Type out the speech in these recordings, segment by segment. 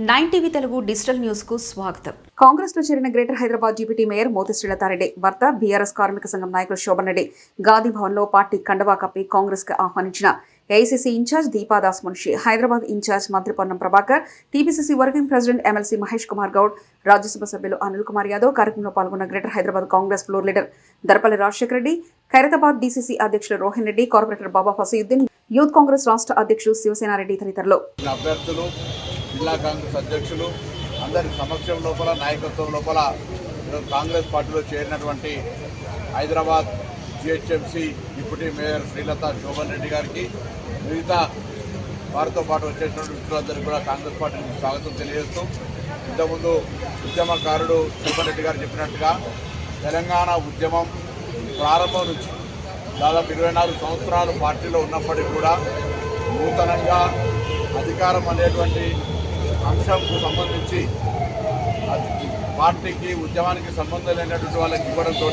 9 TV Telugu digital news కు స్వాగతం. కాంగ్రెస్ లో చేరిన greater Hyderabad deputy mayor Moti Srilatha Reddy భర్త బీఆర్ఎస్ కార్మిక సంఘం నాయకులు శోభన్ రెడ్డి గాంధీ భవన్ లో పార్టీ కండవా కప్పి కాంగ్రెస్ కు ఆహ్వానించిన AICC incharge Deepa Das Munshi, Hyderabad incharge మంత్రి Ponnam Prabhakar, TPCC working president MLC Mahesh Kumar Goud, Rajya Sabha సభ్యులు అనిల్ కుమార్ యాదవ్ కార్యక్రమంలో పాల్గొన్న greater Hyderabad Congress floor leader Darpalli Rajasekhara Reddy, Khairatabad DCC అధ్యక్షులు రోహిన్ రెడ్డి, కార్పొరేటర్ బాబా ఫసీయుద్దీన్, యూత్ కాంగ్రెస్ రాష్ట్ర అధ్యక్షులు శివసేనారెడ్డి తదితరులు జిల్లా కాంగ్రెస్ అధ్యక్షులు అందరి సమక్షం లోపల నాయకత్వం లోపల కాంగ్రెస్ పార్టీలో చేరినటువంటి Hyderabad GHMC deputy mayor Srilatha Shobhan Reddy గారికి, మిగతా వారితో పాటు వచ్చేసినటువంటి మిత్రులందరికీ కూడా కాంగ్రెస్ పార్టీకి స్వాగతం తెలియజేస్తూ, ఇంతకుముందు ఉద్యమకారుడు శోభన్ రెడ్డి గారు చెప్పినట్టుగా తెలంగాణ ఉద్యమం ప్రారంభం నుంచి దాదాపు 24 సంవత్సరాలు పార్టీలో ఉన్నప్పటికీ కూడా నూతనంగా అధికారం అనేటువంటి అంశంకు సంబంధించి పార్టీకి ఉద్యమానికి సంబంధం లేనటువంటి వాళ్ళకి ఇవ్వడంతో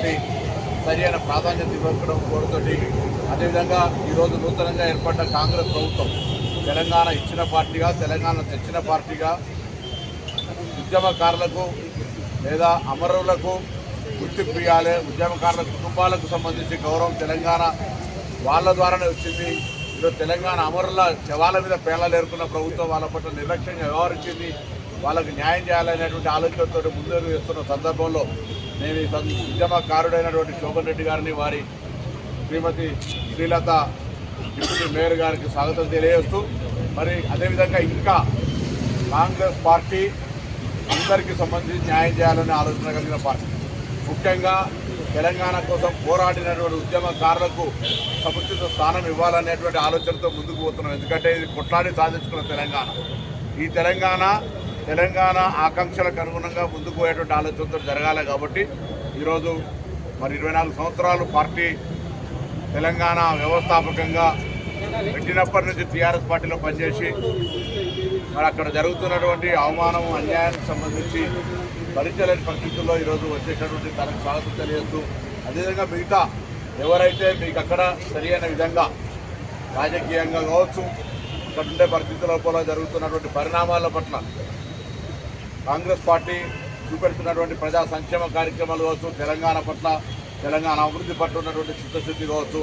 సరి అయిన ప్రాధాన్యత ఇవ్వడం కోరుతోటి, అదేవిధంగా ఈరోజు నూతనంగా ఏర్పడ్డ కాంగ్రెస్ ప్రభుత్వం తెలంగాణ ఇచ్చిన పార్టీగా, తెలంగాణ తెచ్చిన పార్టీగా ఉద్యమకారులకు లేదా అమరులకు గుర్తింపు ఇవ్వాలి, ఉద్యమకారుల కుటుంబాలకు సంబంధించి గౌరవం తెలంగాణ వాళ్ళ ద్వారానే వచ్చింది. ఈరోజు తెలంగాణ అమరుల శవాల మీద పేలాలు ఏరుకున్న ప్రభుత్వం వాళ్ళ పట్ల నిర్లక్ష్యంగా వ్యవహరించింది, వాళ్ళకు న్యాయం చేయాలనేటువంటి ఆలోచనతో ముందుకు వేస్తున్న సందర్భంలో నేను ఈ ఉద్యమకారుడైనటువంటి శోభన్ రెడ్డి గారిని, వారి శ్రీమతి శ్రీలత డిప్యూటీ మేయర్ గారికి స్వాగతం తెలియజేస్తూ, మరి అదేవిధంగా ఇంకా కాంగ్రెస్ పార్టీ అందరికీ సంబంధించి న్యాయం చేయాలనే ఆలోచన కలిగిన పార్టీ, ముఖ్యంగా తెలంగాణ కోసం పోరాడినటువంటి ఉద్యమకారులకు సముచిత స్థానం ఇవ్వాలనేటువంటి ఆలోచనతో ముందుకు పోతున్నాం. ఎందుకంటే ఇది కొట్లాడి సాధించుకున్న తెలంగాణ, ఈ తెలంగాణ ఆకాంక్షలకు అనుగుణంగా ముందుకు పోయేటువంటి ఆలోచనతో జరగాలి. కాబట్టి ఈరోజు మరి 24 సంవత్సరాలు పార్టీ తెలంగాణ వ్యవస్థాపకంగా పెట్టినప్పటి నుంచి టీఆర్ఎస్ పార్టీలో పనిచేసి మరి అక్కడ జరుగుతున్నటువంటి అవమానం, అన్యాయానికి సంబంధించి భరించలేని పరిస్థితుల్లో ఈరోజు వచ్చేటటువంటి తనకు స్వాగతం తెలియజేస్తూ, అదేవిధంగా మిగతా ఎవరైతే మీకు అక్కడ సరియైన విధంగా రాజకీయంగా కావచ్చు, అక్కడ ఉండే పరిస్థితుల లోపల జరుగుతున్నటువంటి పరిణామాల పట్ల కాంగ్రెస్ పార్టీ చూపెడుతున్నటువంటి ప్రజా సంక్షేమ కార్యక్రమాలు కావచ్చు, తెలంగాణ పట్ల, తెలంగాణ అభివృద్ధి పట్ల ఉన్నటువంటి చిత్తశుద్ధి కావచ్చు,